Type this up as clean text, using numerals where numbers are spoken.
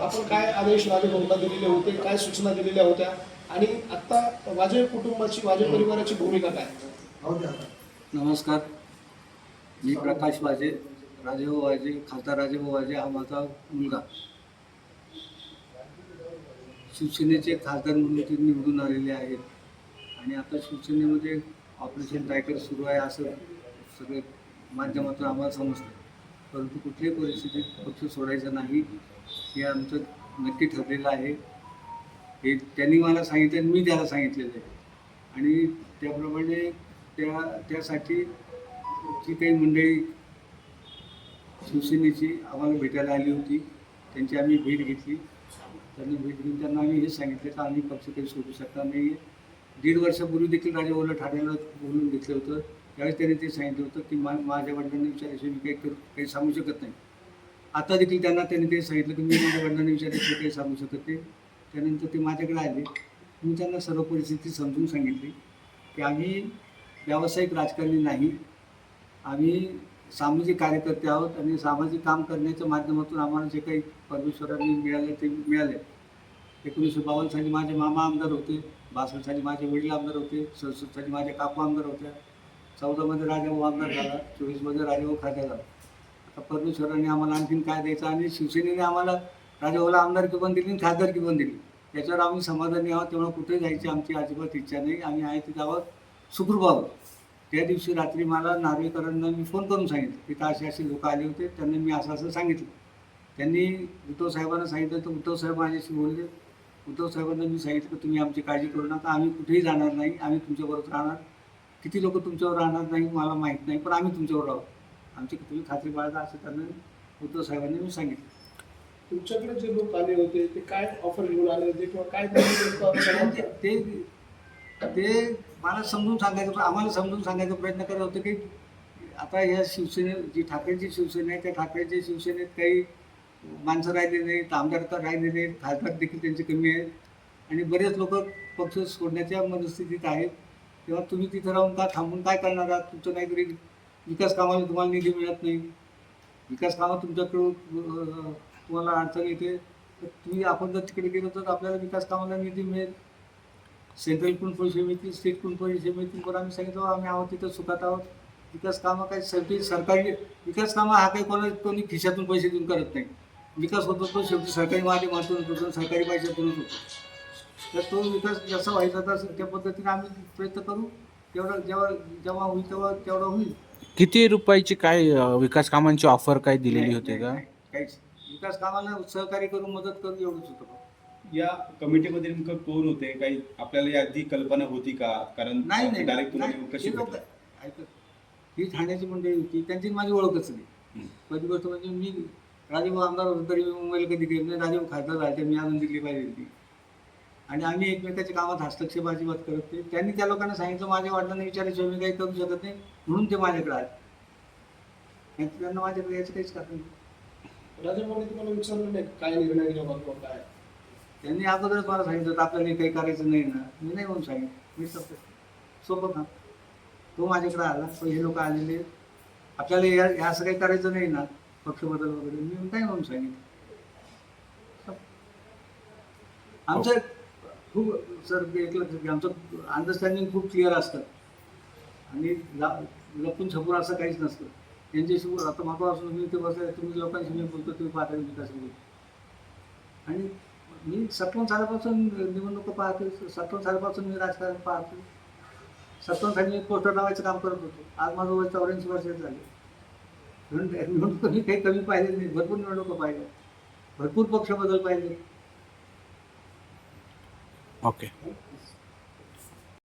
आपण काय आदेश राजभवनाला दिलेले होते, काय सूचना दिलेल्या होत्या आणि आता वाजे कुटुंबाची वाजे परिवाराची भूमिका काय? नमस्कार, मी प्रकाश वाजे, राजेभाऊ वाजे, खासदार राजेभाऊ वाजे हा माझा मुलगा. शिवसेनेचे खासदार म्हणून ते निवडून आलेले आहेत आणि आता शिवसेनेमध्ये ऑपरेशन टायगर सुरू आहे असं सगळे माध्यमातून आम्हाला समजतं. परंतु कुठल्याही परिस्थितीत पक्ष सोडायचा नाही हे आमचं नक्की ठरलेलं आहे. हे त्यांनी मला सांगितलं आणि मी त्याला सांगितलेलं आहे आणि त्याप्रमाणे त्यासाठी जी काही मंडळी शिवसेनेची आम्हाला भेटायला आली होती त्यांची आम्ही भेट घेतली. त्यांनी भेट घेऊन त्यांना आम्ही हे सांगितलं की आम्ही पक्ष काही सोडू शकणार नाही आहे. 1.5 वर्षापूर्वी देखील राजेभाऊला ठाण्याला बोलून घेतलं होतं. त्यावेळेस त्यांनी ते सांगितलं होतं की माझ्या वडिलांनी विचारल्याशिवाय मी काही सांगू शकत नाही. आता देखील त्यांनी ते सांगितलं की मी माझ्या वडिलांनी विचारल्याशिवाय काही सांगू शकत नाही. त्यानंतर ते माझ्याकडे आले. मी त्यांना सर्व परिस्थिती समजून सांगितली की आम्ही व्यावसायिक राजकारणी नाही, आम्ही सामाजिक कार्यकर्ते आहोत आणि सामाजिक काम करण्याच्या माध्यमातून आम्हाला जे काही परमेश्वरांनी मिळालं ते मिळाले. 1952 साली माझे मामा आमदार होते, 62 साली माझे वडील आमदार होते, 67 साली माझे काकू आमदार होत्या, 14 राजेभाऊ आमदार झाला, 24 राजेभाऊ खासदार झाला. आता परमेश्वरांनी आम्हाला आणखीन काय द्यायचं आणि शिवसेनेने आम्हाला राजेभाऊला आमदारकी पण दिली आणि खासदारकी पण दिली. याच्यावर आम्ही समाधानी आहोत. तेव्हा कुठे जायची आमची अजिबात इच्छा नाही. आम्ही आहे तिथं आहोत, सुखरूप आहोत. त्या दिवशी रात्री मला नार्वेकरांना मी फोन करून सांगितलं तिथं असे लोक आले होते, त्यांना मी असं सांगितलं. त्यांनी उद्धव साहेबांना सांगितलं तर उद्धव साहेब माझ्याशी बोलले. उद्धव साहेबांना मी सांगितलं की तुम्ही आमची काळजी करू नका, आम्ही कुठेही जाणार नाही, आम्ही तुमच्याबरोबर राहणार. किती लोक तुमच्यावर राहणार नाही मला माहीत नाही, पण आम्ही तुमच्यावर आहोत, आमची तुम्ही खात्री बाळगा असं त्यांना उद्धव साहेबांनी मी सांगितलं. तुमच्याकडे जे लोक आले होते ते काय ऑफर घेऊन आले होते किंवा काय ते मला समजून सांगायचं, आम्हाला समजून सांगायचा प्रयत्न करत होते की आता ह्या शिवसेने जी ठाकरेंची शिवसेना आहे त्या ठाकरेंच्या शिवसेनेत काही माणसं राहिले नाहीत, आमदार तर राहिले नाहीत, खासदार देखील त्यांचे कमी आहेत आणि बरेच लोक पक्ष सोडण्याच्या मनस्थितीत आहेत. तेव्हा तुम्ही तिथं राहून का थांबून काय करणार आहात? तुमचं काहीतरी विकास कामाला तुम्हाला निधी मिळत नाही, विकास कामात तुमच्याकडून तुम्हाला अडचण येते, तर तुम्ही आपण जर तिकडे गेलो तर आपल्याला विकास कामाला निधी मिळेल, सेंट्रलकडून पैसे मिळतील, स्टेटकडून पैसे मिळतील. पण आम्ही सांगितलं आम्ही आहोत तिथं सुखात आहोत. विकास कामं काही शेवटी सरकारी विकास कामं हा काही कोणी खिशातून पैसे देऊन करत नाही. विकास होतो तो शेवटी सरकारी माध्यमातून होतो, सरकारी पैशातूनच होतो. तर तो विकास जसा व्हायचा तसा त्या पद्धतीने आम्ही प्रयत्न करू. तेवढं जेव्हा होईल तेवढं होईल. किती रुपयाची काय विकास कामांची ऑफर काय दिलेली होती का? काहीच विकास कामाला सहकार्य करू, मदत करू एवढंच होतं. या कमिटीमध्ये नेमकं कोण होते? काही आपल्याला याची कल्पना होती का? कारण नाही डायरेक्ट तुम्हाला कशी लोक ऐकत ही ठाण्याची मंडळी होती, त्यांची माझी ओळखच नाही. पहिली गोष्ट म्हणजे मी राजेभाऊ आमदार होतो तरी मी मुंबईला कधी गेलो नाही, राजेभाऊ खासदार झाले मी अजून दिल्ली पाहिजे होती आणि आम्ही एकमेकाच्या कामात हस्तक्षेप अजिबात करत नाही. त्यांनी त्या लोकांना सांगितलं माझ्या वडिलांना विचारल्याशिवाय मी काही करू शकत नाही म्हणून ते माझ्याकडे आले. त्यांना माझ्याकडे यायचं काहीच कारण नाही. राजेभाऊने तुम्हाला विचारलं नाही काय निर्णय घ्यावा किंवा काय? त्यांनी अगोदरच मला सांगितलं तर आपल्याला काही करायचं नाही ना. मी नाही म्हणून सांगितलं, मी सोबत ना तो माझ्याकडे आला. हे लोक आलेले आपल्याला असं काही करायचं नाही ना, पक्ष बदल वगैरे, मी काय म्हणून सांगितलं. आमचं खूप सर एक लक्षात घ्या, आमचं अंडरस्टँडिंग खूप क्लिअर असतं आणि लपून छपून असं काहीच नसतं. त्यांच्याशी आता महत्वापासून मी इथे बसले, तुम्ही लोकांशी मी बोलतो, तुम्ही पाहता विकास बोलतो आणि मी 57 सालापासून निवडणुका पाहतो, 57 सालापासून मी राजकारण पाहतो. 57 साली मी पोस्टर लावायचं काम करत होतो. आज माझं वय 84 वर्ष झाले. निवडणुका मी काही कमी पाहिले नाही, भरपूर निवडणुका पाहिल्या, भरपूर पक्ष बदल पाहिले. ओके.